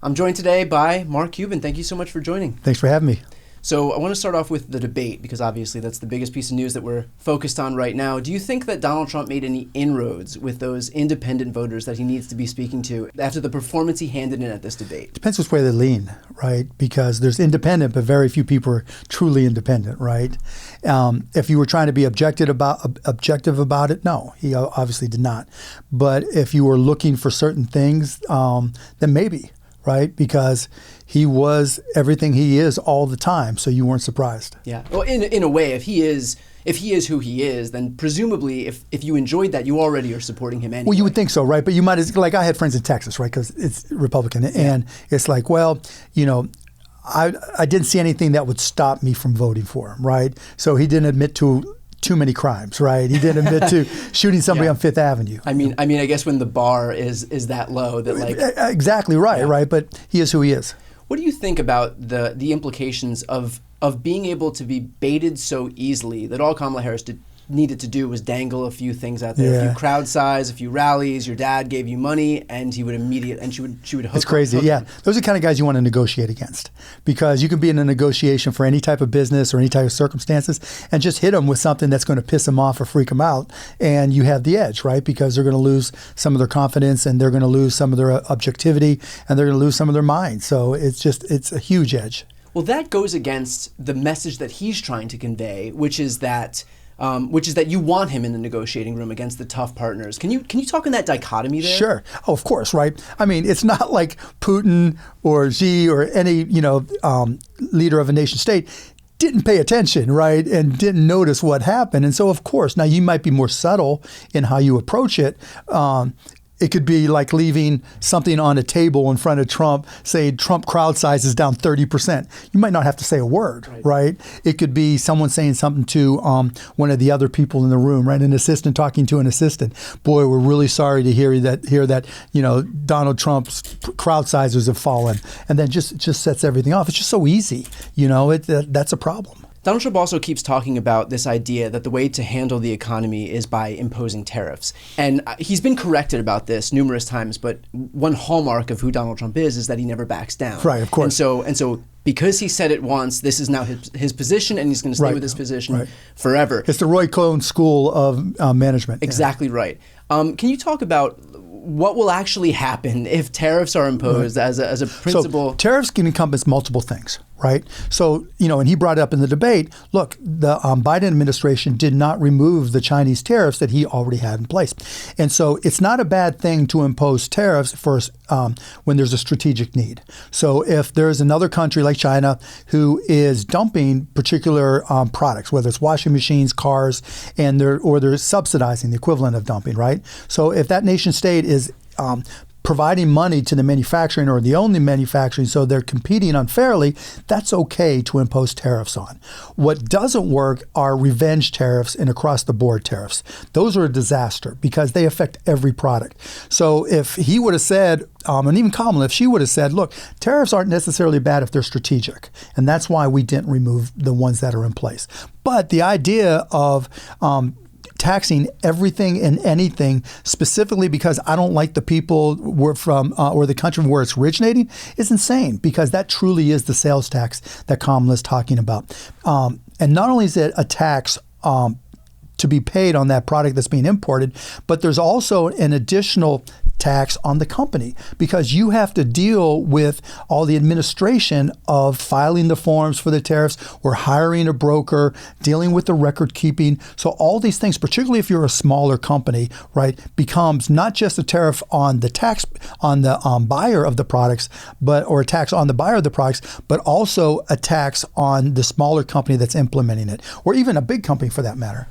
I'm joined today by Mark Cuban. Thank you so much for joining. Thanks for having me. So I want to start off with the debate, because obviously that's the biggest piece of news that we're focused on right now. Do you think that Donald Trump made any inroads with those independent voters that he needs to be speaking to after the performance he handed in at this debate? Depends which way they lean, right? Because there's independent, but very few people are truly independent, right? If you were trying to be objective about it, no, he obviously did not. But if you were looking for certain things, then maybe. Right? Because he was everything he is all the time, so you weren't surprised. Yeah. Well, in a way, if he is who he is, then presumably if you enjoyed that, you already are supporting him anyway. Well, you would think so, right? But you might, like I had friends in Texas, right? Because it's Republican. And it's like, well, I didn't see anything that would stop me from voting for him, right? So he didn't admit to too many crimes, right? He didn't admit to shooting somebody on Fifth Avenue. I mean, I guess when the bar is that low, that like exactly right, right? But he is who he is. What do you think about the implications of being able to be baited so easily that all Kamala Harris needed to do was dangle a few things out there, a few crowd size, a few rallies. Your dad gave you money, and she would hook. It's crazy, yeah. Those are the kind of guys you want to negotiate against, because you can be in a negotiation for any type of business or any type of circumstances, and just hit them with something that's going to piss them off or freak them out, and you have the edge, right? Because they're going to lose some of their confidence, and they're going to lose some of their objectivity, and they're going to lose some of their mind. So it's a huge edge. Well, that goes against the message that he's trying to convey, which is that you want him in the negotiating room against the tough partners. Can you talk in that dichotomy there? Sure. Oh, of course, right? I mean, it's not like Putin or Xi or any leader of a nation state didn't pay attention, right, and didn't notice what happened. And so, of course, now you might be more subtle in how you approach it. It could be like leaving something on a table in front of Trump, saying Trump crowd size is down 30%. You might not have to say a word, right? It could be someone saying something to one of the other people in the room, right? An assistant talking to an assistant. Boy, we're really sorry to hear that Donald Trump's crowd sizes have fallen, and then just sets everything off. It's just so easy, that's a problem. Donald Trump also keeps talking about this idea that the way to handle the economy is by imposing tariffs. And he's been corrected about this numerous times, but one hallmark of who Donald Trump is that he never backs down. Right, of course. And so because he said it once, this is now his position, and he's going to stay with his position forever. It's the Roy Cohn School of Management. Exactly right. Can you talk about what will actually happen if tariffs are imposed as a principle? So tariffs can encompass multiple things, right? So, and he brought it up in the debate, look, the Biden administration did not remove the Chinese tariffs that he already had in place. And so it's not a bad thing to impose tariffs when there's a strategic need. So if there's another country like China who is dumping particular products, whether it's washing machines, cars, and they're subsidizing the equivalent of dumping, right? So if that nation state is providing money to the manufacturing or the only manufacturing, so they're competing unfairly, that's okay to impose tariffs on. What doesn't work are revenge tariffs and across-the-board tariffs. Those are a disaster because they affect every product. So if he would have said, and even Kamala, if she would have said, look, tariffs aren't necessarily bad if they're strategic, and that's why we didn't remove the ones that are in place. But the idea of taxing everything and anything specifically because I don't like the people we're from or the country where it's originating is insane, because that truly is the sales tax that Kamala is talking about. And not only is it a tax to be paid on that product that's being imported, but there's also an additional tax on the company, because you have to deal with all the administration of filing the forms for the tariffs, or hiring a broker, dealing with the record keeping. So all these things, particularly if you're a smaller company, right, becomes not just a tariff on the tax on the buyer of the products, or a tax on the buyer of the products, but also a tax on the smaller company that's implementing it, or even a big company for that matter.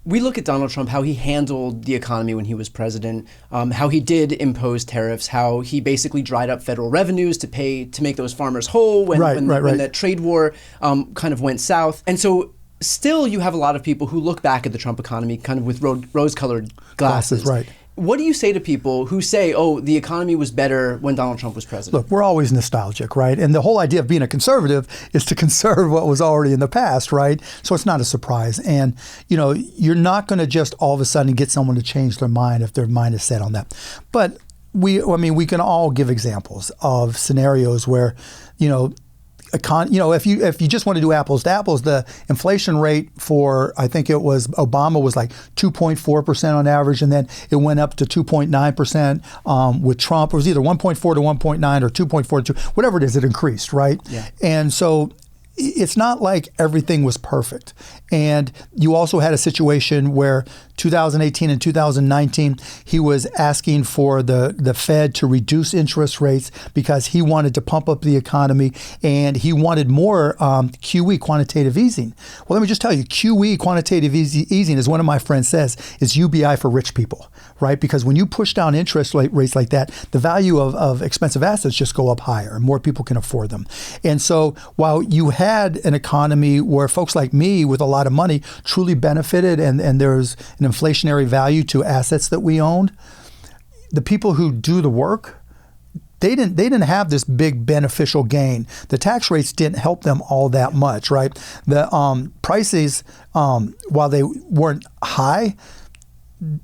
We look at Donald Trump, how he handled the economy when he was president, how he did impose tariffs, how he basically dried up federal revenues to make those farmers whole when that trade war kind of went south. And so still you have a lot of people who look back at the Trump economy kind of with rose-colored glasses. Right. What do you say to people who say, oh, the economy was better when Donald Trump was president? Look, we're always nostalgic, right? And the whole idea of being a conservative is to conserve what was already in the past, right? So it's not a surprise. And, you're not going to just all of a sudden get someone to change their mind if their mind is set on that. But we can all give examples of scenarios where, if you just want to do apples to apples, the inflation rate for, I think it was Obama, was like 2.4% on average, and then it went up to 2.9% with Trump. It was either 1.4 to 1.9 or 2.4 to 2, whatever it is, it increased, right? Yeah. And so it's not like everything was perfect. And you also had a situation where 2018 and 2019, he was asking for the Fed to reduce interest rates because he wanted to pump up the economy and he wanted more QE, quantitative easing. Well, let me just tell you, QE, quantitative easing, as one of my friends says, is UBI for rich people, right? Because when you push down interest rates like that, the value of expensive assets just go up higher and more people can afford them. And so while you had an economy where folks like me with a lot of money truly benefited and there's an inflationary value to assets that we owned, the people who do the work, they didn't have this big beneficial gain. The tax rates didn't help them all that much, right? The prices, while they weren't high,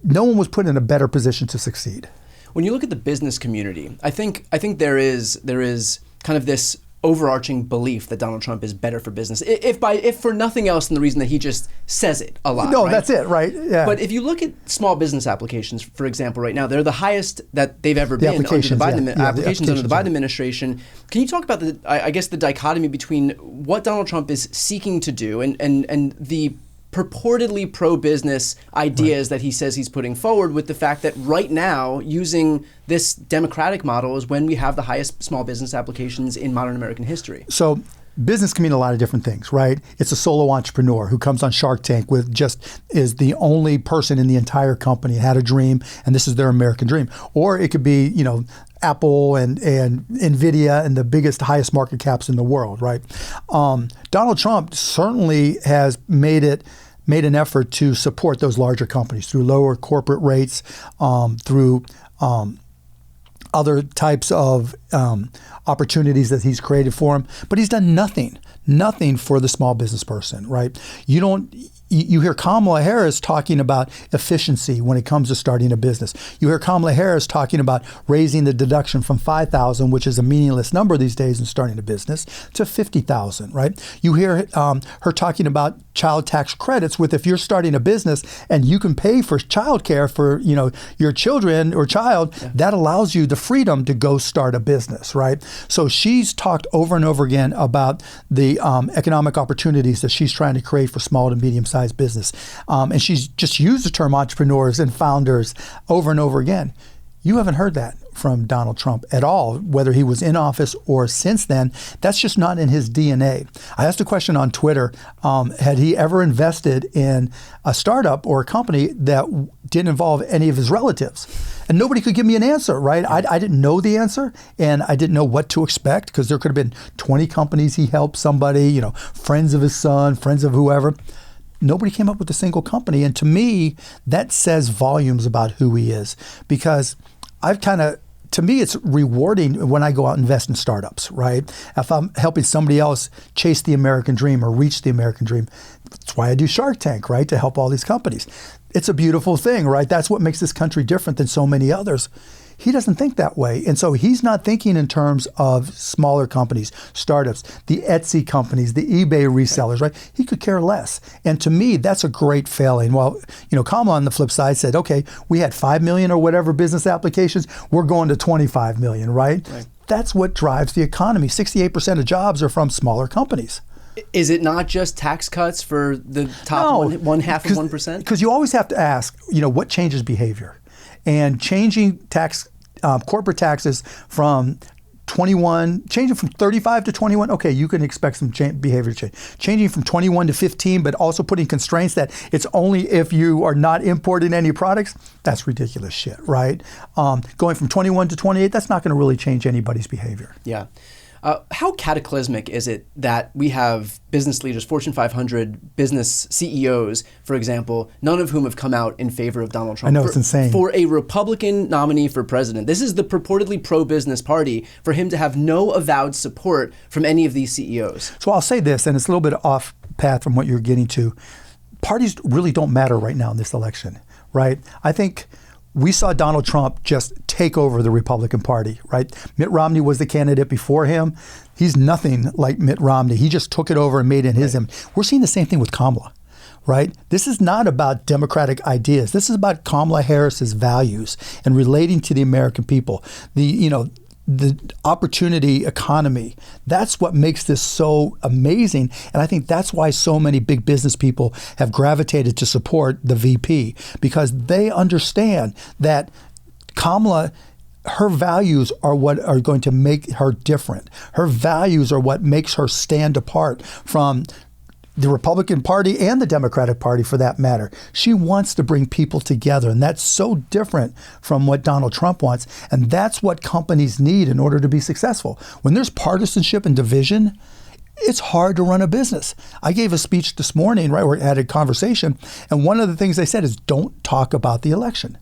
no one was put in a better position to succeed. When you look at the business community, I think there is kind of this overarching belief that Donald Trump is better for business, if for nothing else than the reason that he just says it a lot. No, right? That's it, right? Yeah. But if you look at small business applications, for example, right now, they're the highest that they've ever been under the Biden applications under the Biden administration. Can you talk about the dichotomy between what Donald Trump is seeking to do and the purportedly pro-business ideas that he says he's putting forward, with the fact that right now, using this democratic model is when we have the highest small business applications in modern American history? So business can mean a lot of different things, right? It's a solo entrepreneur who comes on Shark Tank with is the only person in the entire company, had a dream, and this is their American dream. Or it could be, Apple and NVIDIA and the biggest, highest market caps in the world, right? Donald Trump certainly has made an effort to support those larger companies through lower corporate rates, through other types of opportunities that he's created for him. But he's done nothing for the small business person, right? You hear Kamala Harris talking about efficiency when it comes to starting a business. You hear Kamala Harris talking about raising the deduction from $5,000, which is a meaningless number these days in starting a business, to $50,000, right? You hear her talking about child tax credits with, if you're starting a business and you can pay for child care for your children or child, that allows you the freedom to go start a business, right? So she's talked over and over again about the economic opportunities that she's trying to create for small to medium-sized business. And she's just used the term entrepreneurs and founders over and over again. You haven't heard that from Donald Trump at all, whether he was in office or since then. That's just not in his DNA. I asked a question on Twitter, had he ever invested in a startup or a company that didn't involve any of his relatives? And nobody could give me an answer, right? I didn't know the answer, and I didn't know what to expect, because there could have been 20 companies he helped somebody, friends of his son, friends of whoever. Nobody came up with a single company. And to me, that says volumes about who he is, because to me, it's rewarding when I go out and invest in startups, right? If I'm helping somebody else chase the American dream or reach the American dream, that's why I do Shark Tank, right? To help all these companies. It's a beautiful thing, right? That's what makes this country different than so many others. He doesn't think that way. And so he's not thinking in terms of smaller companies, startups, the Etsy companies, the eBay resellers, right? He could care less. And to me, that's a great failing. Well, Kamala on the flip side said, okay, we had 5 million or whatever business applications, we're going to 25 million, right? That's what drives the economy. 68% of jobs are from smaller companies. Is it not just tax cuts for the top one half of 1%? Because you always have to ask, what changes behavior? And changing corporate taxes from 21, changing from 35 to 21, okay, you can expect some behavior change. Changing from 21 to 15, but also putting constraints that it's only if you are not importing any products, that's ridiculous shit, right? Going from 21 to 28, that's not going to really change anybody's behavior. Yeah. How cataclysmic is it that we have business leaders, Fortune 500 business CEOs, for example, none of whom have come out in favor of Donald Trump? I know, it's insane. For a Republican nominee for president. This is the purportedly pro-business party, for him to have no avowed support from any of these CEOs. So I'll say this, and it's a little bit off path from what you're getting to. Parties really don't matter right now in this election, right? I think we saw Donald Trump just take over the Republican Party, right? Mitt Romney was the candidate before him. He's nothing like Mitt Romney. He just took it over and made it his. We're seeing the same thing with Kamala, right? This is not about Democratic ideas. This is about Kamala Harris's values and relating to the American people. The opportunity economy, that's what makes this so amazing. And I think that's why so many big business people have gravitated to support the VP, because they understand that Kamala, her values are what are going to make her different. Her values are what makes her stand apart from the Republican Party and the Democratic Party, for that matter. She wants to bring people together, and that's so different from what Donald Trump wants. And that's what companies need in order to be successful. When there's partisanship and division, it's hard to run a business. I gave a speech this morning, right, where I had a conversation, and one of the things I said is don't talk about the election.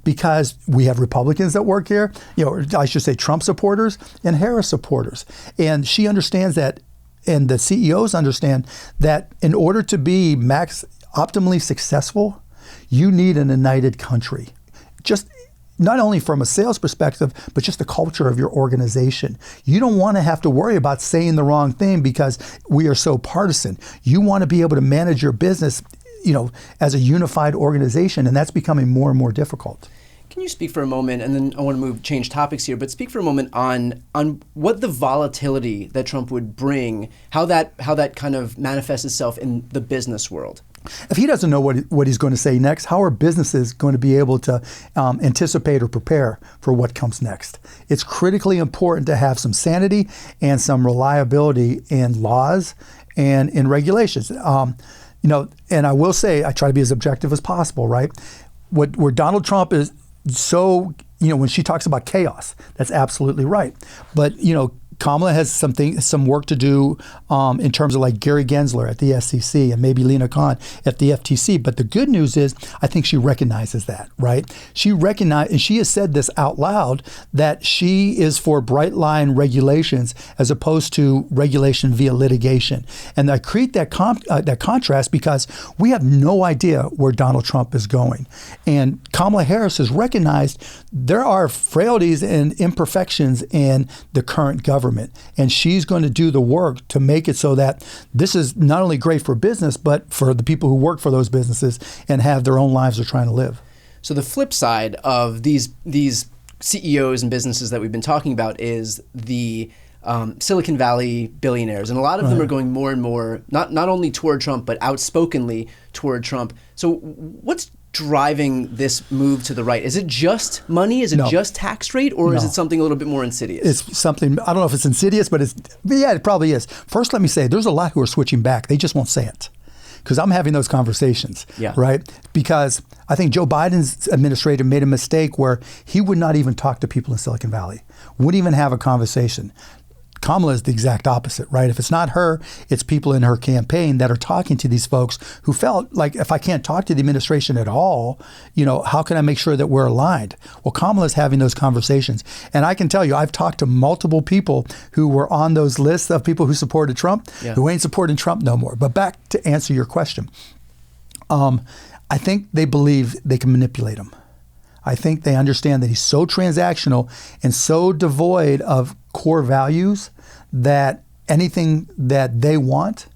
Because we have Republicans that work here, or I should say Trump supporters and Harris supporters. And she understands that, and the CEOs understand that in order to be optimally successful, you need an united country. Just not only from a sales perspective, but just the culture of your organization. You don't want to have to worry about saying the wrong thing because we are so partisan. You want to be able to manage your business, as a unified organization, and that's becoming more and more difficult. Can you speak for a moment, and then I want to change topics here, but speak for a moment on what the volatility that Trump would bring, how that kind of manifests itself in the business world? If he doesn't know what he's going to say next, how are businesses going to be able to anticipate or prepare for what comes next? It's critically important to have some sanity and some reliability in laws and in regulations. And I will say, I try to be as objective as possible, right? Where Donald Trump is so, when she talks about chaos, that's absolutely right. But, Kamala has some work to do in terms of like Gary Gensler at the SEC and maybe Lena Khan at the FTC. But the good news is I think she recognizes that, right? And she has said this out loud, that she is for bright line regulations as opposed to regulation via litigation. And I create that contrast because we have no idea where Donald Trump is going. And Kamala Harris has recognized there are frailties and imperfections in the current government. And she's going to do the work to make it so that this is not only great for business, but for the people who work for those businesses and have their own lives they're trying to live. So the flip side of these CEOs and businesses that we've been talking about is the Silicon Valley billionaires. And a lot of them are going more and more, not only toward Trump, but outspokenly toward Trump. So what's driving this move to the right? Is it just money? Is it just tax rate? Or is it something a little bit more insidious? It's something, I don't know if it's insidious, but it probably is. First, let me say, there's a lot who are switching back. They just won't say it. Because I'm having those conversations, right? Because I think Joe Biden's administration made a mistake where he would not even talk to people in Silicon Valley, wouldn't even have a conversation. Kamala is the exact opposite, right? If it's not her, it's people in her campaign that are talking to these folks who felt like, if I can't talk to the administration at all, how can I make sure that we're aligned? Well, Kamala's having those conversations. And I can tell you, I've talked to multiple people who were on those lists of people who supported Trump, who ain't supporting Trump no more. But back to answer your question, I think they believe they can manipulate him. I think they understand that he's so transactional and so devoid of core values that anything that they want,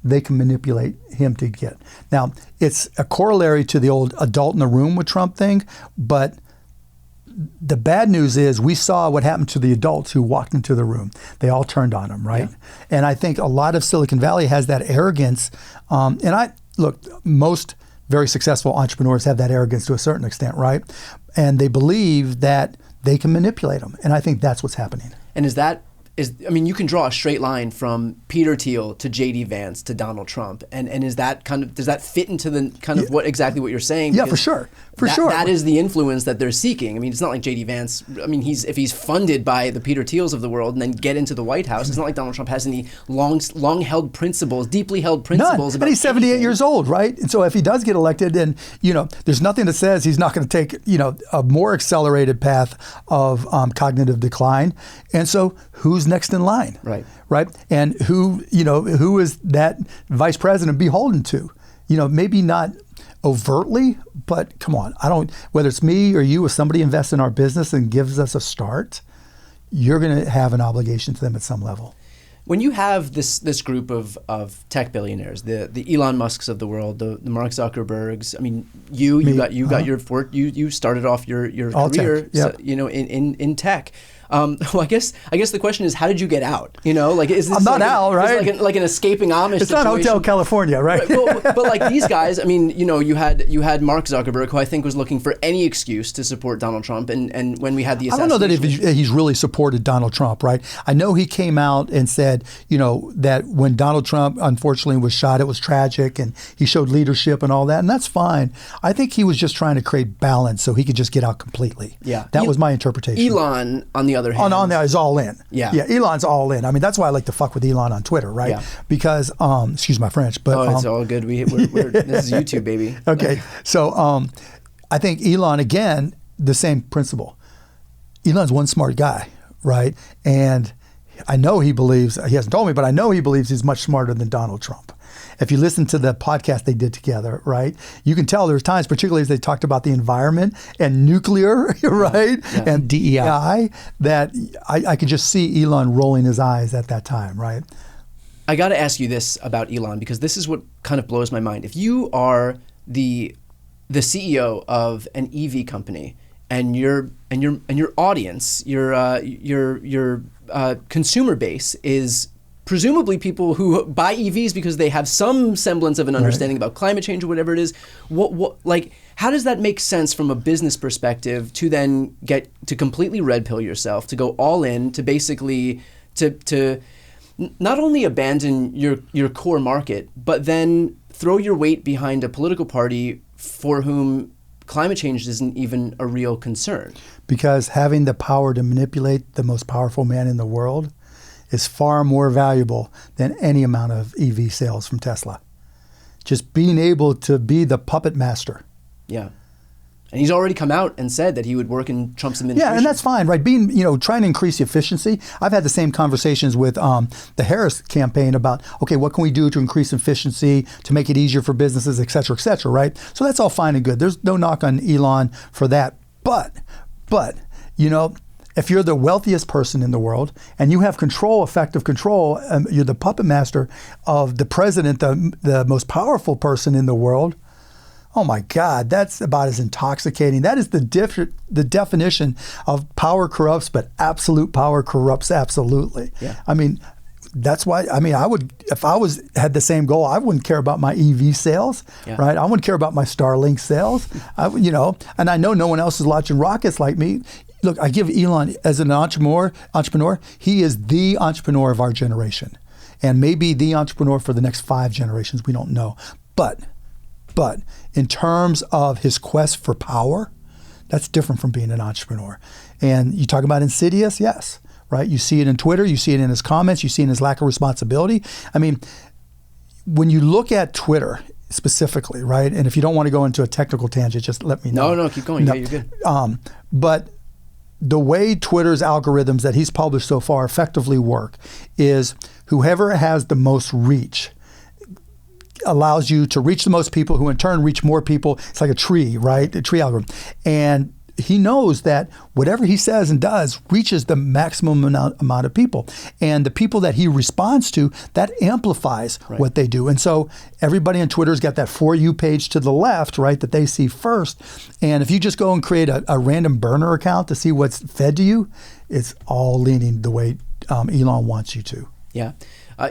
they can manipulate him to get. Now, it's a corollary to the old adult in the room with Trump thing, but the bad news is we saw what happened to the adults who walked into the room. They all turned on him, right? Yeah. And I think a lot of Silicon Valley has that arrogance. Most very successful entrepreneurs have that arrogance to a certain extent, right? And they believe that they can manipulate them. And I think that's what's happening. And you can draw a straight line from Peter Thiel to J.D. Vance to Donald Trump. And is that does that fit into the kind of exactly what you're saying? Yeah, for sure. That is the influence that they're seeking. I mean, it's not like J.D. Vance, if he's funded by the Peter Thiels of the world and then get into the White House, it's not like Donald Trump has any long-held principles, deeply held principles. None. And he's 78 years old, right? And so if he does get elected, then, there's nothing that says he's not going to take, a more accelerated path of cognitive decline. And so who's next in line? Right. And who is that vice president beholden to? maybe not overtly, but come on, whether it's me or you or somebody invests in our business and gives us a start, you're going to have an obligation to them at some level. When you have this group of tech billionaires, the Elon Musks of the world, the Mark Zuckerbergs, I mean, you started off your career, tech, yep. In tech. Well, I guess the question is, how did you get out? Is this I'm not out, right? Is like an escaping Amish It's situation? not Hotel California, right? But like these guys, I mean, you had Mark Zuckerberg, who I think was looking for any excuse to support Donald Trump, and when we had the assassination, I don't know that he's really supported Donald Trump, right? I know he came out and said, that when Donald Trump unfortunately was shot, it was tragic, and he showed leadership and all that, and that's fine. I think he was just trying to create balance so he could just get out completely. Yeah, that was my interpretation. Elon, on the other hand, on that is all in. Yeah, Elon's all in. I mean, that's why I like to fuck with Elon on Twitter, right? Yeah. Because, excuse my French, but it's all good. We're this is YouTube, baby. Okay, so I think Elon, again, the same principle. Elon's one smart guy, right? And I know he hasn't told me, but I know he believes he's much smarter than Donald Trump. If you listen to the podcast they did together, right, you can tell there's times, particularly as they talked about the environment and nuclear, right, and DEI, that I could just see Elon rolling his eyes at that time, right? I got to ask you this about Elon, because this is what kind of blows my mind. If you are the CEO of an EV company, and your audience, your consumer base is presumably people who buy EVs because they have some semblance of an understanding about climate change or whatever it is. How does that make sense from a business perspective to then get to completely red pill yourself, to go all in, to basically to not only abandon your core market, but then throw your weight behind a political party for whom climate change isn't even a real concern? Because having the power to manipulate the most powerful man in the world is far more valuable than any amount of EV sales from Tesla. Just being able to be the puppet master. Yeah. And he's already come out and said that he would work in Trump's administration. Yeah, and that's fine, right? Being, trying to increase the efficiency. I've had the same conversations with the Harris campaign about, okay, what can we do to increase efficiency, to make it easier for businesses, et cetera, right? So that's all fine and good. There's no knock on Elon for that. But, if you're the wealthiest person in the world and you have effective control, you're the puppet master of the president, the most powerful person in the world, oh my God, that's about as intoxicating. That is the definition of power corrupts, but absolute power corrupts absolutely. Yeah. I mean, that's why, I would, if I had the same goal, I wouldn't care about my EV sales, right? I wouldn't care about my Starlink sales, and I know no one else is launching rockets like me. Look, I give Elon, as an entrepreneur, he is the entrepreneur of our generation, and maybe the entrepreneur for the next 5 generations. We don't know. But in terms of his quest for power, that's different from being an entrepreneur. And you talk about insidious, yes, right? You see it in Twitter, you see it in his comments, you see it in his lack of responsibility. I mean, when you look at Twitter specifically, right? And if you don't want to go into a technical tangent, just let me know. No, keep going. No. Yeah, you're good. But the way Twitter's algorithms that he's published so far effectively work is whoever has the most reach allows you to reach the most people, who in turn reach more people. It's like a tree, right? A tree algorithm. And he knows that whatever he says and does reaches the maximum amount of people. And the people that he responds to, that amplifies what they do. And so everybody on Twitter's got that For You page to the left, right, that they see first. And if you just go and create a random burner account to see what's fed to you, it's all leaning the way Elon wants you to. Yeah.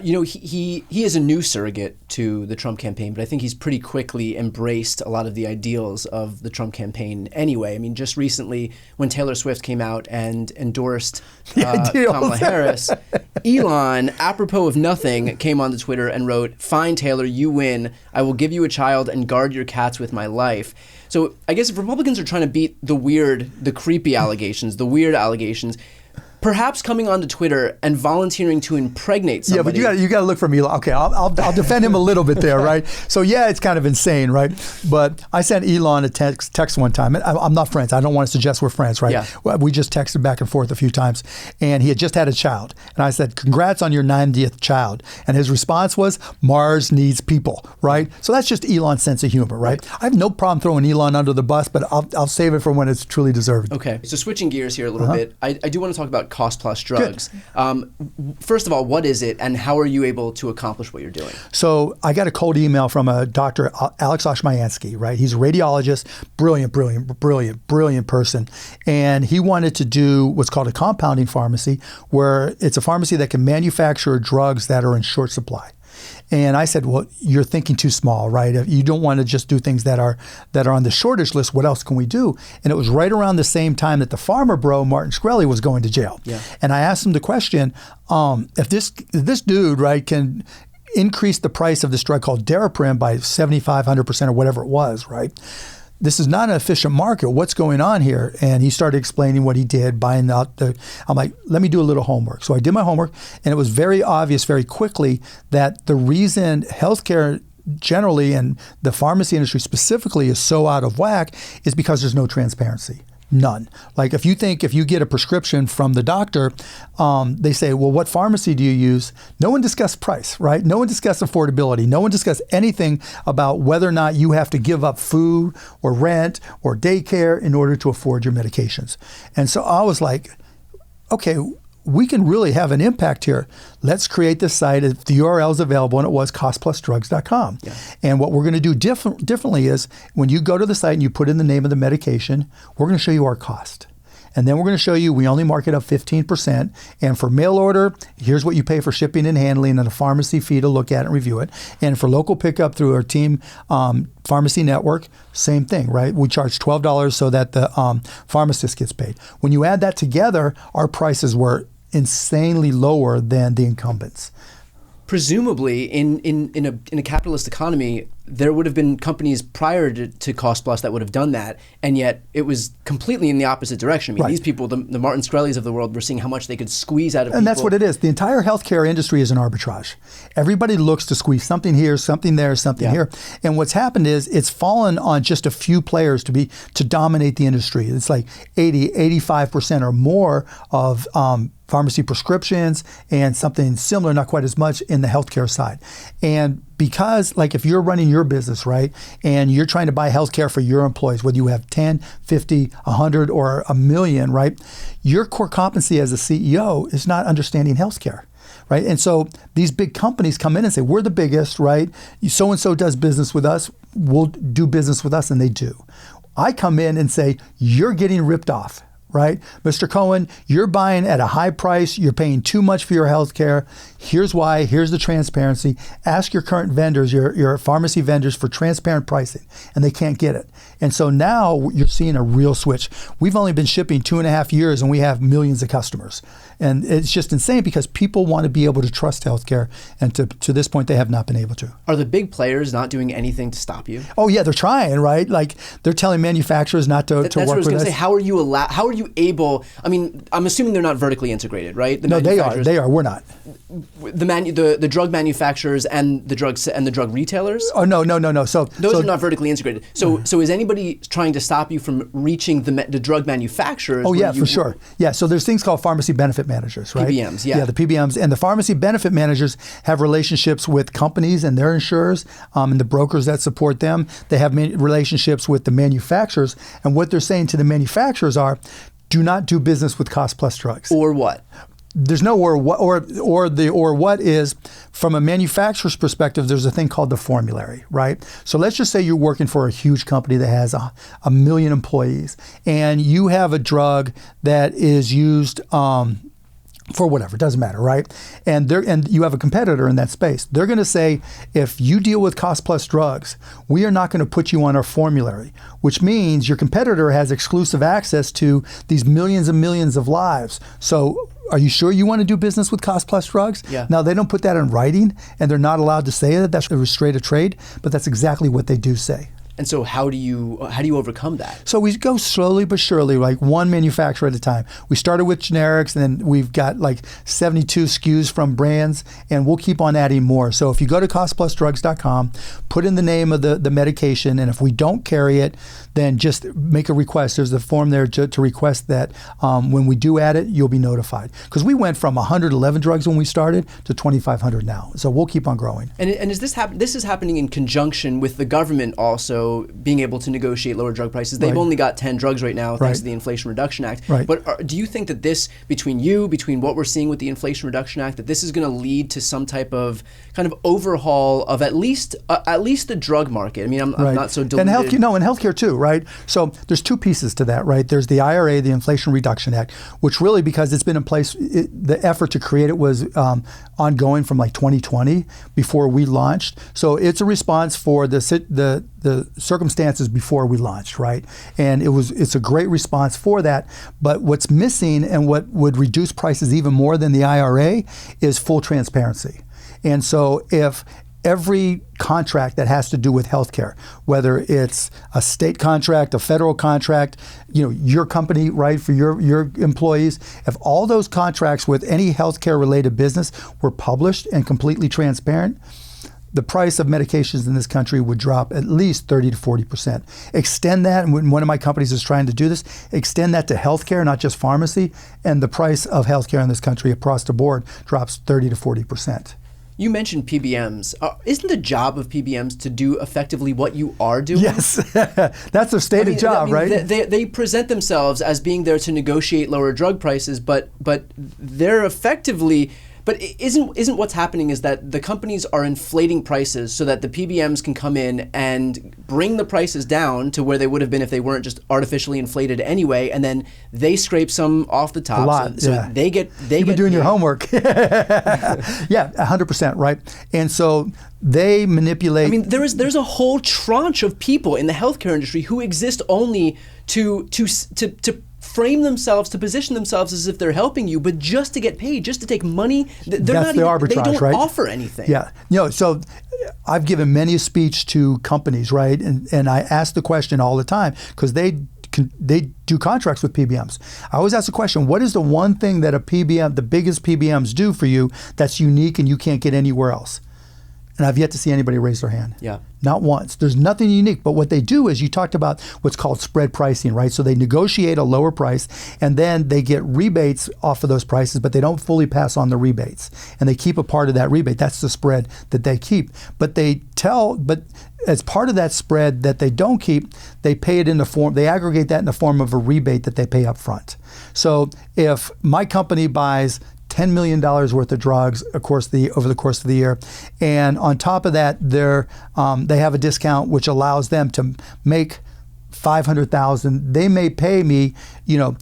He is a new surrogate to the Trump campaign, but I think he's pretty quickly embraced a lot of the ideals of the Trump campaign anyway. I mean, just recently when Taylor Swift came out and endorsed Kamala Harris, Elon, apropos of nothing, came onto Twitter and wrote, "Fine, Taylor, you win. I will give you a child and guard your cats with my life." So I guess if Republicans are trying to beat the creepy allegations, the weird allegations, perhaps coming onto Twitter and volunteering to impregnate somebody. Yeah, but you got to look for Elon. Okay, I'll defend him a little bit there, right? So yeah, it's kind of insane, right? But I sent Elon a text one time. I'm not friends. I don't want to suggest we're friends, right? Yeah. We just texted back and forth a few times, and he had just had a child, and I said, "Congrats on your 90th child." And his response was, "Mars needs people," right? So that's just Elon's sense of humor, right? I have no problem throwing Elon under the bus, but I'll save it for when it's truly deserved. Okay, so switching gears here a little bit, I do want to talk about cost plus drugs. First of all, what is it, and how are you able to accomplish what you're doing? So I got a cold email from a doctor, Alex Oshmayansky, right? He's a radiologist, brilliant person. And he wanted to do what's called a compounding pharmacy, where it's a pharmacy that can manufacture drugs that are in short supply. And I said, well, you're thinking too small, right? You don't want to just do things that are on the shortage list. What else can we do? And it was right around the same time that the farmer bro, Martin Shkreli, was going to jail. Yeah. And I asked him the question, if this dude, right, can increase the price of this drug called Daraprim by 7,500% or whatever it was, right? This is not an efficient market. What's going on here? And he started explaining what he did, buying out I'm like, let me do a little homework. So I did my homework, and it was very obvious very quickly that the reason healthcare generally and the pharmacy industry specifically is so out of whack is because there's no transparency. None. Like if you get a prescription from the doctor, they say, well, what pharmacy do you use? No one discussed price, right? No one discussed affordability. No one discussed anything about whether or not you have to give up food or rent or daycare in order to afford your medications. And so I was like, okay, we can really have an impact here. Let's create this site. The URL is available, and it was costplusdrugs.com. Yeah. And what we're going to do differently is when you go to the site and you put in the name of the medication, we're going to show you our cost. And then we're going to show you we only mark it up 15%. And for mail order, here's what you pay for shipping and handling and a pharmacy fee to look at and review it. And for local pickup through our team pharmacy network, same thing, right? We charge $12 so that the pharmacist gets paid. When you add that together, our prices were insanely lower than the incumbents. Presumably, in a capitalist economy, there would have been companies prior to Cost Plus that would have done that, and yet it was completely in the opposite direction. I mean, these people, the Martin Shkrelis of the world, were seeing how much they could squeeze out of people. And that's what it is. The entire healthcare industry is an arbitrage. Everybody looks to squeeze something here, something there, something here. And what's happened is it's fallen on just a few players to dominate the industry. It's like 85% or more of pharmacy prescriptions and something similar, not quite as much in the healthcare side. And because, like, if you're running your business, right, and you're trying to buy healthcare for your employees, whether you have 10, 50, 100, or a million, right, your core competency as a CEO is not understanding healthcare. Right. And so these big companies come in and say, we're the biggest, right? So-and-so does business with us. We'll do business with us. And they do. I come in and say, you're getting ripped off. Right? Mr. Cohen, you're buying at a high price. You're paying too much for your health care. Here's why. Here's the transparency. Ask your current vendors, your pharmacy vendors, for transparent pricing, and they can't get it. And so now you're seeing a real switch. We've only been shipping 2.5 years, and we have millions of customers. And it's just insane because people want to be able to trust healthcare, and to this point, they have not been able to. Are the big players not doing anything to stop you? Oh yeah, they're trying, right? Like they're telling manufacturers not to work with us. That's what I was going to say. How are you able? I mean, I'm assuming they're not vertically integrated, right? No, they are. They are. We're not. The drug manufacturers and the drug retailers? Oh no. So those are not vertically integrated. So is anybody trying to stop you from reaching the drug manufacturers? Oh yeah, for sure. Yeah. So there's things called pharmacy benefit managers, right? PBMs. Yeah. Yeah, the PBMs and the pharmacy benefit managers have relationships with companies and their insurers and the brokers that support them. They have relationships with the manufacturers, and what they're saying to the manufacturers are, do not do business with cost plus drugs. Or what? There's no or what is, from a manufacturer's perspective, there's a thing called the formulary, right? So let's just say you're working for a huge company that has a million employees, and you have a drug that is used for whatever, it doesn't matter, right? And you have a competitor in that space. They're going to say, if you deal with cost plus drugs, we are not going to put you on our formulary, which means your competitor has exclusive access to these millions and millions of lives. So are you sure you want to do business with cost plus drugs? Yeah. Now, they don't put that in writing, and they're not allowed to say that. That's a restraint of trade, but that's exactly what they do say. And so how do you overcome that? So we go slowly but surely, like one manufacturer at a time. We started with generics, and then we've got like 72 SKUs from brands, and we'll keep on adding more. So if you go to costplusdrugs.com, put in the name of the medication, and if we don't carry it, then just make a request. There's a form there to request that when we do add it, you'll be notified. Because we went from 111 drugs when we started to 2,500 now. So we'll keep on growing. And is this is happening in conjunction with the government also being able to negotiate lower drug prices? They've only got 10 drugs right now thanks to the Inflation Reduction Act. But do you think that this, between what we're seeing with the Inflation Reduction Act, that this is going to lead to some type of kind of overhaul of at least the drug market? I mean, I'm not so deluded. And healthcare too, right? So there's two pieces to that, right? There's the IRA, the Inflation Reduction Act, which really, because it's been in place, the effort to create it was ongoing from like 2020 before we launched. So it's a response for the circumstances before we launched, right? And it's a great response for that. But what's missing, and what would reduce prices even more than the IRA, is full transparency. And so if every contract that has to do with healthcare, whether it's a state contract, a federal contract, your company, right, for your employees, if all those contracts with any healthcare related business were published and completely transparent, the price of medications in this country would drop at least 30 to 40%. Extend that, and one of my companies is trying to do this, extend that to healthcare, not just pharmacy, and the price of healthcare in this country across the board drops 30 to 40%. You mentioned PBMs. Isn't the job of PBMs to do effectively what you are doing? Yes, that's their stated job, right? They present themselves as being there to negotiate lower drug prices, but they're effectively. But isn't what's happening is that the companies are inflating prices so that the PBMs can come in and bring the prices down to where they would have been if they weren't just artificially inflated anyway, and then they scrape some off the top. A lot, so they get You've been doing your homework. Yeah, 100%, right? And so they manipulate. I mean, there's a whole tranche of people in the healthcare industry who exist only to frame themselves, to position themselves as if they're helping you, but just to get paid, just to take money. That's the arbitrage, they don't right? offer anything. Yeah. So I've given many a speech to companies, right? And I ask the question all the time, because they do contracts with PBMs. I always ask the question, what is the one thing that the biggest PBMs do for you that's unique and you can't get anywhere else? And I've yet to see anybody raise their hand. Yeah. Not once. There's nothing unique. But what they do is, you talked about what's called spread pricing, right? So they negotiate a lower price, and then they get rebates off of those prices, but they don't fully pass on the rebates. And they keep a part of that rebate. That's the spread that they keep. But as part of that spread that they don't keep, they pay it they aggregate that in the form of a rebate that they pay up front. So if my company buys $10 million worth of drugs over the course of the year, and on top of that, they have a discount which allows them to make $500,000. They may pay me, $2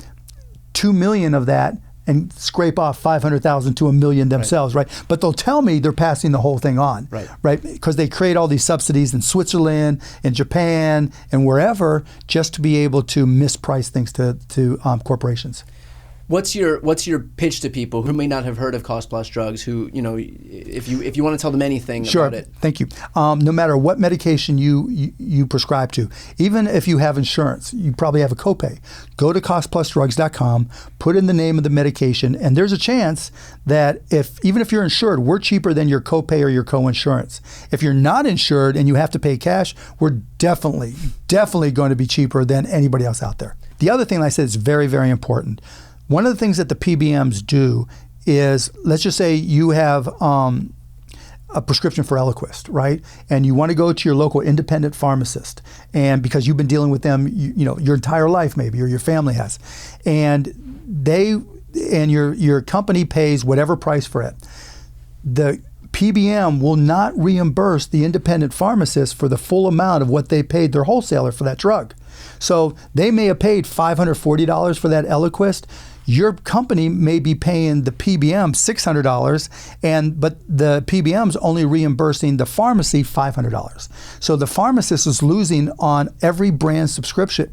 million of that and scrape off $500,000 to $1 million themselves, right? But they'll tell me they're passing the whole thing on, right? Because they create all these subsidies in Switzerland, in Japan, and wherever, just to be able to misprice things to corporations. What's your pitch to people who may not have heard of Cost Plus Drugs, who, if you want to tell them anything about it? Sure, thank you. No matter what medication you prescribe to, even if you have insurance, you probably have a copay. Go to costplusdrugs.com, put in the name of the medication, and there's a chance that even if you're insured, we're cheaper than your copay or your co-insurance. If you're not insured and you have to pay cash, we're definitely going to be cheaper than anybody else out there. The other thing I said is very, very important. One of the things that the PBMs do is, let's just say you have a prescription for Eliquis, right? And you want to go to your local independent pharmacist, and because you've been dealing with them, your entire life maybe, or your family has, and your company pays whatever price for it. The PBM will not reimburse the independent pharmacist for the full amount of what they paid their wholesaler for that drug. So they may have paid $540 for that Eliquis. Your company may be paying the PBM $600, but the PBM's only reimbursing the pharmacy $500. So the pharmacist is losing on every brand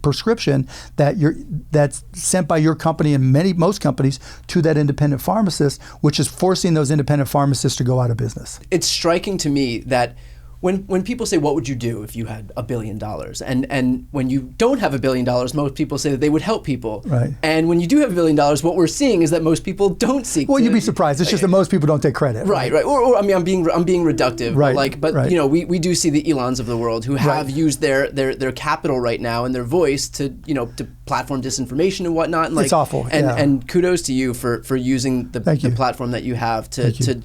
prescription that's sent by your company and most companies to that independent pharmacist, which is forcing those independent pharmacists to go out of business. It's striking to me that when people say, what would you do if you had $1 billion? And when you don't have $1 billion, most people say that they would help people. Right. And when you do have $1 billion, what we're seeing is that most people don't seek. Well, you'd be surprised. It's just that most people don't take credit. Right. Or I mean, I'm being reductive. Right. But you know, we do see the Elons of the world who have used their capital right now and their voice to platform disinformation and whatnot. And it's awful. And kudos to you for using the platform that you have to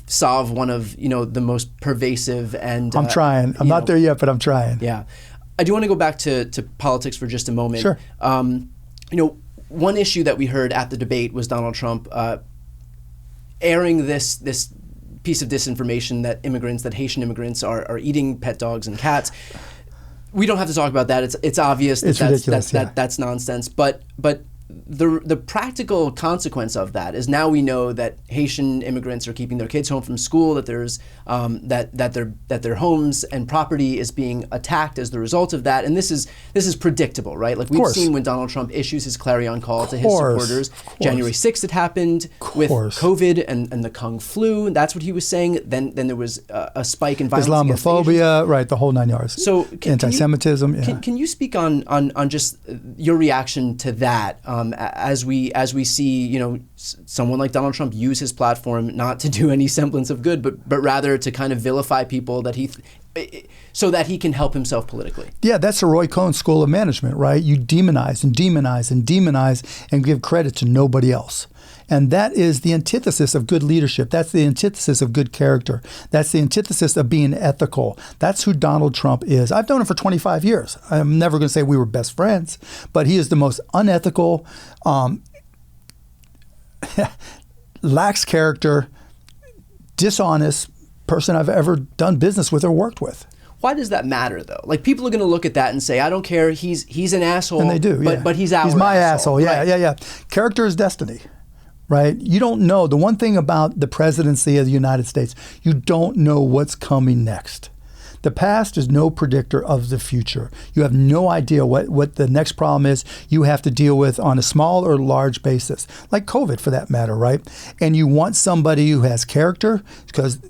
solve one of the most pervasive and I'm trying. I'm not there yet, but I'm trying. Yeah, I do want to go back to politics for just a moment. Sure. One issue that we heard at the debate was Donald Trump airing this piece of disinformation that Haitian immigrants are eating pet dogs and cats. We don't have to talk about that. It's obvious that's nonsense. But the practical consequence of that is now we know that Haitian immigrants are keeping their kids home from school, that there's that their homes and property is being attacked as the result of that, and this is predictable, right? Like we've seen when Donald Trump issues his clarion call to his supporters. January 6th it happened with COVID and the Kung flu. That's what he was saying. Then there was a spike in violence, Islamophobia, right? The whole 9 yards. So anti-Semitism. Can you speak on just your reaction to that? As we see, someone like Donald Trump use his platform not to do any semblance of good, but rather to kind of vilify people so that he can help himself politically. Yeah, that's the Roy Cohn school of management, right? You demonize and demonize and demonize and give credit to nobody else. And that is the antithesis of good leadership. That's the antithesis of good character. That's the antithesis of being ethical. That's who Donald Trump is. I've known him for 25 years. I'm never going to say we were best friends, but he is the most unethical, lacks character, dishonest person I've ever done business with or worked with. Why does that matter, though? Like, people are going to look at that and say, I don't care, he's an asshole. And they do, but he's our He's my asshole. Right? Yeah. Character is destiny, right? You don't know. The one thing about the presidency of the United States, you don't know what's coming next. The past is no predictor of the future. You have no idea what the next problem is you have to deal with on a small or large basis, like COVID for that matter, right? And you want somebody who has character,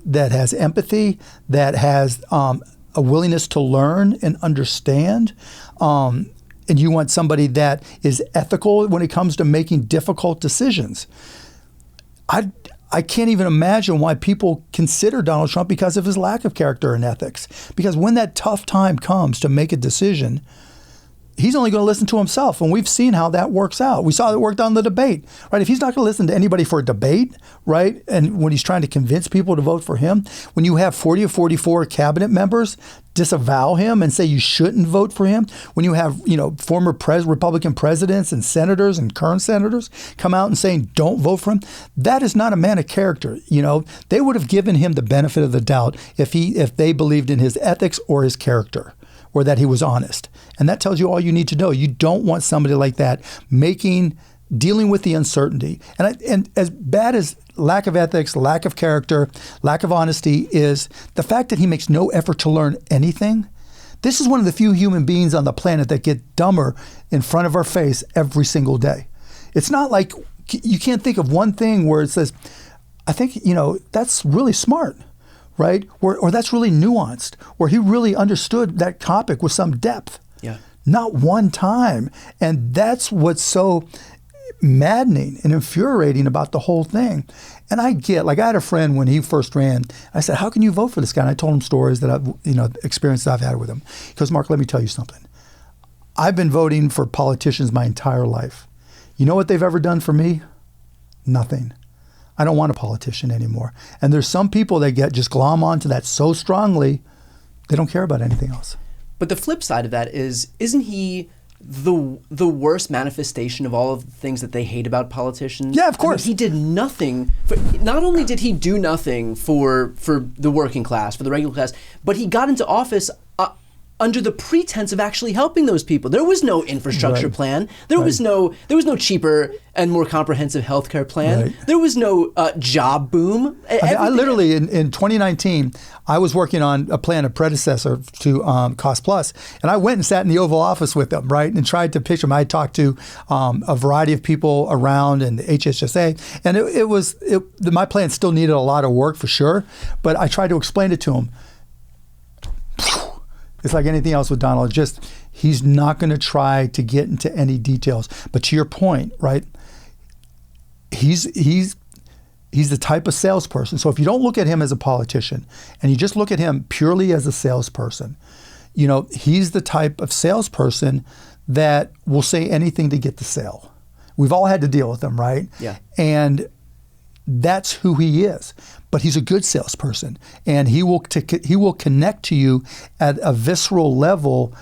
that has empathy, that has a willingness to learn and understand. And you want somebody that is ethical when it comes to making difficult decisions. I can't even imagine why people consider Donald Trump because of his lack of character and ethics. Because when that tough time comes to make a decision, he's only going to listen to himself. And we've seen how that works out. We saw it worked on the debate, right? If he's not going to listen to anybody for a debate, right? And when he's trying to convince people to vote for him, when you have 40 or 44 cabinet members disavow him and say you shouldn't vote for him, when you have, former Republican presidents and senators and current senators come out and saying don't vote for him, that is not a man of character. They would have given him the benefit of the doubt if they believed in his ethics or his character, or that he was honest. And that tells you all you need to know. You don't want somebody like that dealing with the uncertainty. And as bad as lack of ethics, lack of character, lack of honesty is, the fact that he makes no effort to learn anything. This is one of the few human beings on the planet that get dumber in front of our face every single day. It's not like you can't think of one thing where it says, I think, that's really smart. Right? Or that's really nuanced, or he really understood that topic with some depth. Yeah. Not one time. And that's what's so maddening and infuriating about the whole thing. And I had a friend when he first ran. I said, how can you vote for this guy? And I told him stories that I've, experiences I've had with him. He goes, Mark, let me tell you something. I've been voting for politicians my entire life. You know what they've ever done for me? Nothing. I don't want a politician anymore. And there's some people that just glom onto that so strongly, they don't care about anything else. But the flip side of that isn't he the worst manifestation of all of the things that they hate about politicians? Yeah, of course. He did nothing. Not only did he do nothing for the working class, for the regular class, but he got into office under the pretense of actually helping those people. There was no infrastructure plan. There was no cheaper and more comprehensive healthcare plan. Right. There was no job boom. I literally, in 2019, I was working on a plan, a predecessor to Cost Plus, and I went and sat in the Oval Office with them, right, and tried to pitch them. I talked to a variety of people around and the HHSA, and my plan still needed a lot of work for sure, but I tried to explain it to them. It's like anything else with Donald. Just he's not going to try to get into any details. But to your point, right? He's the type of salesperson. So if you don't look at him as a politician and you just look at him purely as a salesperson, he's the type of salesperson that will say anything to get the sale. We've all had to deal with him, right? Yeah. And that's who he is. But he's a good salesperson, and he will connect to you at a visceral level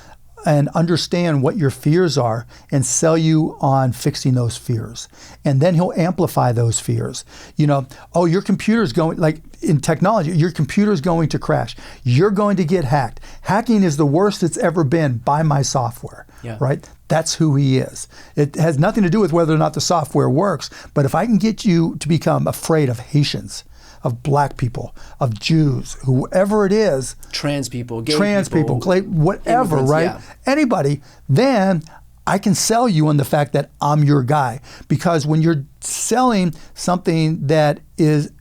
and understand what your fears are and sell you on fixing those fears. And then he'll amplify those fears. Your computer's going, like in technology, your computer's going to crash. You're going to get hacked. Hacking is the worst it's ever been by my software, right? That's who he is. It has nothing to do with whether or not the software works, but if I can get you to become afraid of Haitians, of black people, of Jews, whoever it is. Trans people, gay people, whatever, right? Yeah. Anybody, then I can sell you on the fact that I'm your guy. Because when you're selling something that isn't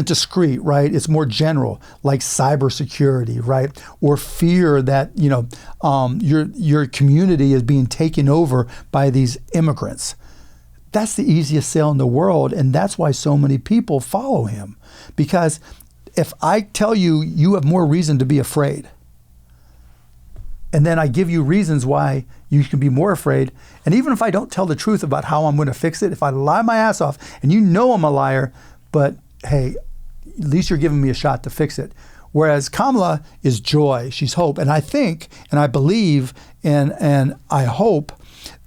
discrete, right? It's more general, like cybersecurity, right? Or fear that, your community is being taken over by these immigrants. That's the easiest sale in the world, and that's why so many people follow him. Because if I tell you, you have more reason to be afraid, and then I give you reasons why you can be more afraid, and even if I don't tell the truth about how I'm going to fix it, if I lie my ass off, and I'm a liar, but hey, at least you're giving me a shot to fix it. Whereas Kamala is joy, she's hope, and I think, and I believe, and I hope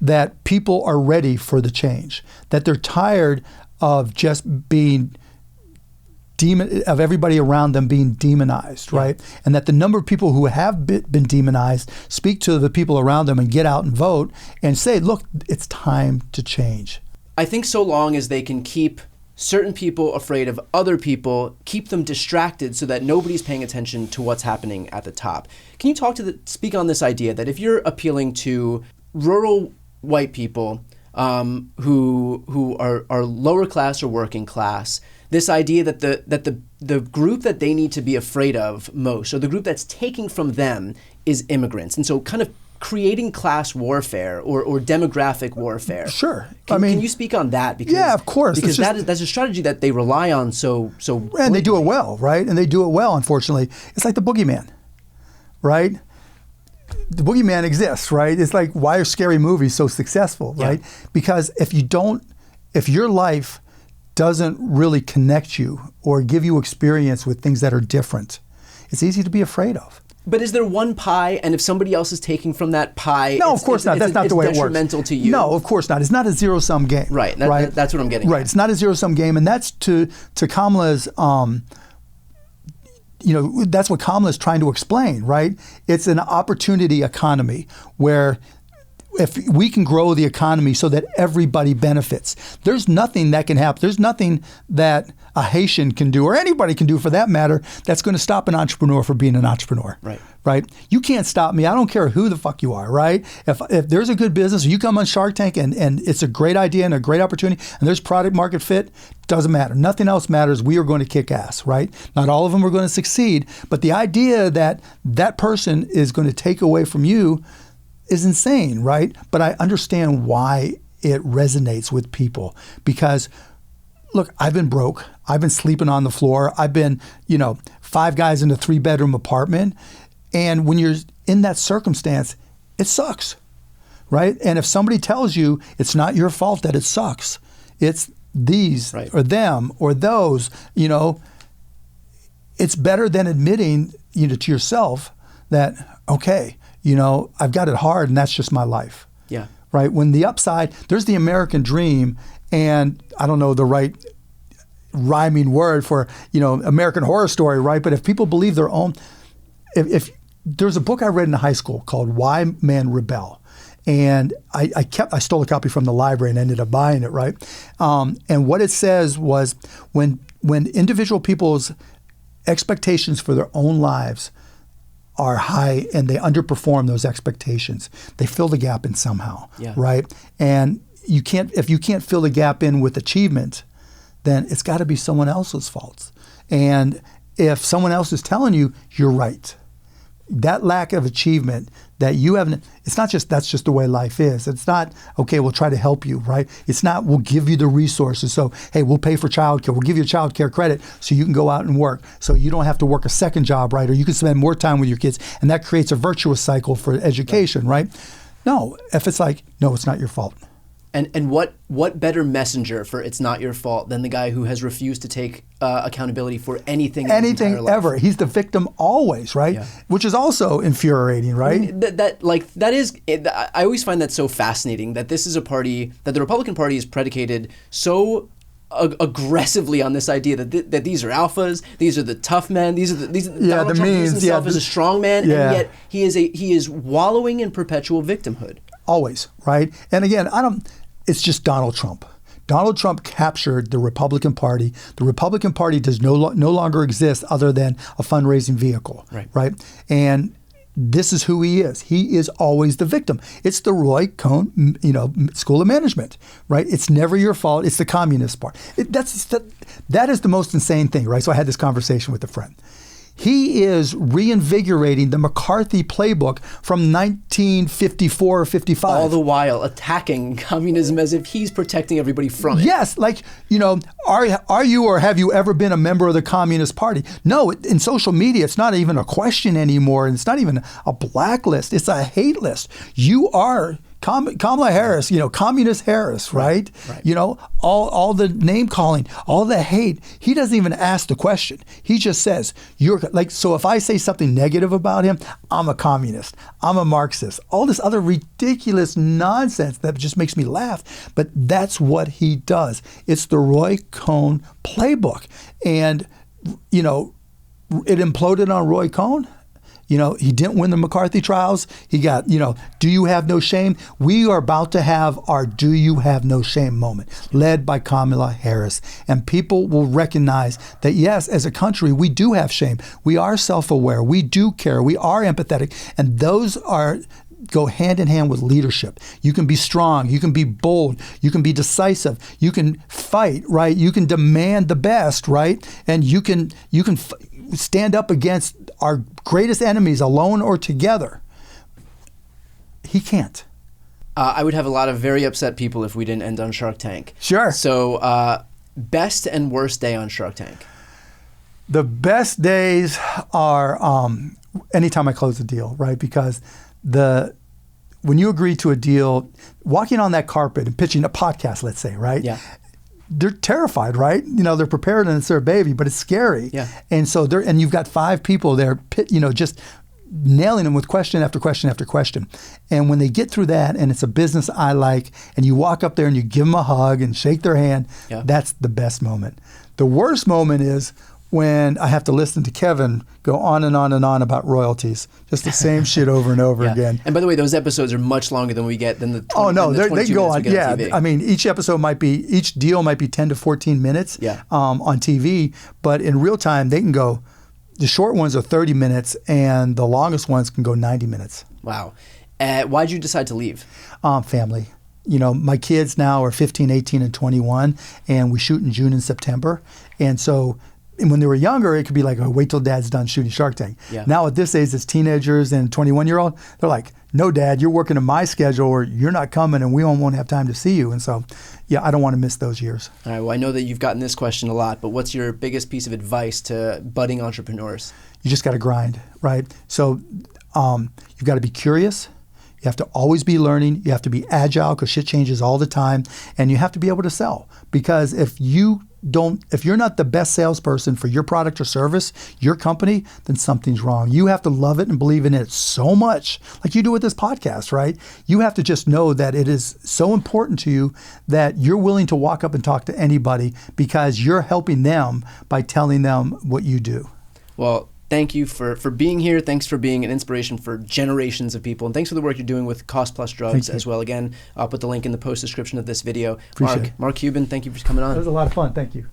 that people are ready for the change, that they're tired of just being of everybody around them being demonized, right? And that the number of people who have been demonized speak to the people around them and get out and vote and say, look, it's time to change. I think so long as they can keep certain people afraid of other people, keep them distracted so that nobody's paying attention to what's happening at the top. Can you speak on this idea that if you're appealing to rural white people who are lower class or working class, this idea that the group that they need to be afraid of most, or the group that's taking from them, is immigrants, and so kind of creating class warfare or demographic warfare. Sure. Can you speak on that? Because, yeah, of course. Because that's a strategy that they rely on so. And they do it well, right? And they do it well, unfortunately. It's like the boogeyman, right? The boogeyman exists, right? It's like, why are scary movies so successful, right? Yeah. Because if your life doesn't really connect you or give you experience with things that are different, it's easy to be afraid of. But is there one pie, and if somebody else is taking from that pie, no, of course not. That's not the way it works. It's detrimental to you. No, of course not. It's not a zero-sum game. Right. That's what I'm getting at. Right. It's not a zero-sum game, and that's to Kamala's. That's what Kamala's trying to explain, right? It's an opportunity economy where if we can grow the economy so that everybody benefits, there's nothing that can happen. There's nothing that a Haitian can do, or anybody can do for that matter, that's going to stop an entrepreneur from being an entrepreneur. Right? You can't stop me. I don't care who the fuck you are, right? If there's a good business, you come on Shark Tank and it's a great idea and a great opportunity, and there's product market fit, doesn't matter. Nothing else matters. We are going to kick ass, right? Not all of them are going to succeed, but the idea that that person is going to take away from you is insane, right? But I understand why it resonates with people, because look, I've been broke. I've been sleeping on the floor. I've been, 5 guys in a 3-bedroom apartment. And when you're in that circumstance, it sucks, right? And if somebody tells you it's not your fault that it sucks, it's these or them or those, it's better than admitting, to yourself that, okay, I've got it hard and that's just my life. Yeah. Right? When the upside, there's the American dream, and I don't know the right rhyming word for, American Horror Story, right? But if people believe their own, if there's a book I read in high school called Why Men Rebel. And I stole a copy from the library and ended up buying it, right? And what it says was when individual people's expectations for their own lives are high and they underperform those expectations, they fill the gap in somehow, right? And if you can't fill the gap in with achievement, then it's got to be someone else's fault. And if someone else is telling you, you're right, that lack of achievement that you haven't, it's not just that's just the way life is. It's not, okay, we'll try to help you, right? It's not, we'll give you the resources. So, hey, we'll pay for childcare. We'll give you a childcare credit so you can go out and work. So you don't have to work a second job, right? Or you can spend more time with your kids. And that creates a virtuous cycle for education, right? No, if it's like, no, it's not your fault. And what better messenger for it's not your fault than the guy who has refused to take accountability for anything in his entire life. Ever. He's the victim always, right? Yeah. Which is also infuriating, right? I always find that so fascinating that this is a party, that the Republican Party is predicated so aggressively on this idea that these are alphas, these are the tough men, Donald Trump views himself as a strong man, and yet he is wallowing in perpetual victimhood. Always, right? And again, it's just Donald Trump. Donald Trump captured the Republican Party. The Republican Party does no longer exist other than a fundraising vehicle, right? And this is who he is. He is always the victim. It's the Roy Cohn, School of Management, right? It's never your fault. It's the Communist Party. That is the most insane thing, right? So I had this conversation with a friend. He is reinvigorating the McCarthy playbook from 1954 or 55. All the while attacking communism as if he's protecting everybody from it. Yes, are you or have you ever been a member of the Communist Party? No, in social media, it's not even a question anymore, and it's not even a blacklist. It's a hate list. You are Kamala Harris, Communist Harris, right? All the name calling, all the hate. He doesn't even ask the question. He just says, so if I say something negative about him, I'm a communist, I'm a Marxist, all this other ridiculous nonsense that just makes me laugh. But that's what he does. It's the Roy Cohn playbook. And, it imploded on Roy Cohn. He didn't win the McCarthy trials. He got, do you have no shame? We are about to have our do you have no shame moment, led by Kamala Harris. And people will recognize that, yes, as a country, we do have shame. We are self-aware. We do care. We are empathetic. And those go hand in hand with leadership. You can be strong. You can be bold. You can be decisive. You can fight, right? You can demand the best, right? And you can stand up against our greatest enemies alone or together. He can't. I would have a lot of very upset people if we didn't end on Shark Tank. Sure. So best and worst day on Shark Tank? The best days are anytime I close a deal, right? Because when you agree to a deal, walking on that carpet and pitching a podcast, let's say, right? Yeah. They're terrified, right? They're prepared and it's their baby, but it's scary. Yeah. And so and you've got 5 people there, just nailing them with question after question after question. And when they get through that and it's a business I like, and you walk up there and you give them a hug and shake their hand, that's the best moment. The worst moment is when I have to listen to Kevin go on and on and on about royalties, just the same shit over and over again. And by the way, those episodes are much longer than we get than the 20, oh no, they go on. Yeah, on TV. I mean, each deal might be 10 to 14 minutes on TV, but in real time they can go. The short ones are 30 minutes, and the longest ones can go 90 minutes. Wow. Why'd you decide to leave? Family. My kids now are 15, 18, and 21, and we shoot in June and September, and so. And when they were younger, it could be like, oh, wait till dad's done shooting Shark Tank. Yeah. Now at this age, it's teenagers and 21-year-old. They're like, no, Dad, you're working in my schedule, or you're not coming, and we won't have time to see you. And so, I don't want to miss those years. All right. Well, I know that you've gotten this question a lot, but what's your biggest piece of advice to budding entrepreneurs? You just got to grind, right? So you've got to be curious. You have to always be learning. You have to be agile because shit changes all the time. And you have to be able to sell. Because if you're not the best salesperson for your product or service, your company, then something's wrong. You have to love it and believe in it so much, like you do with this podcast, right? You have to just know that it is so important to you that you're willing to walk up and talk to anybody because you're helping them by telling them what you do. Well, thank you for being here. Thanks for being an inspiration for generations of people. And thanks for the work you're doing with Cost Plus Drugs as well. Again, I'll put the link in the post description of this video. Appreciate it. Mark Cuban, thank you for coming on. It was a lot of fun. Thank you.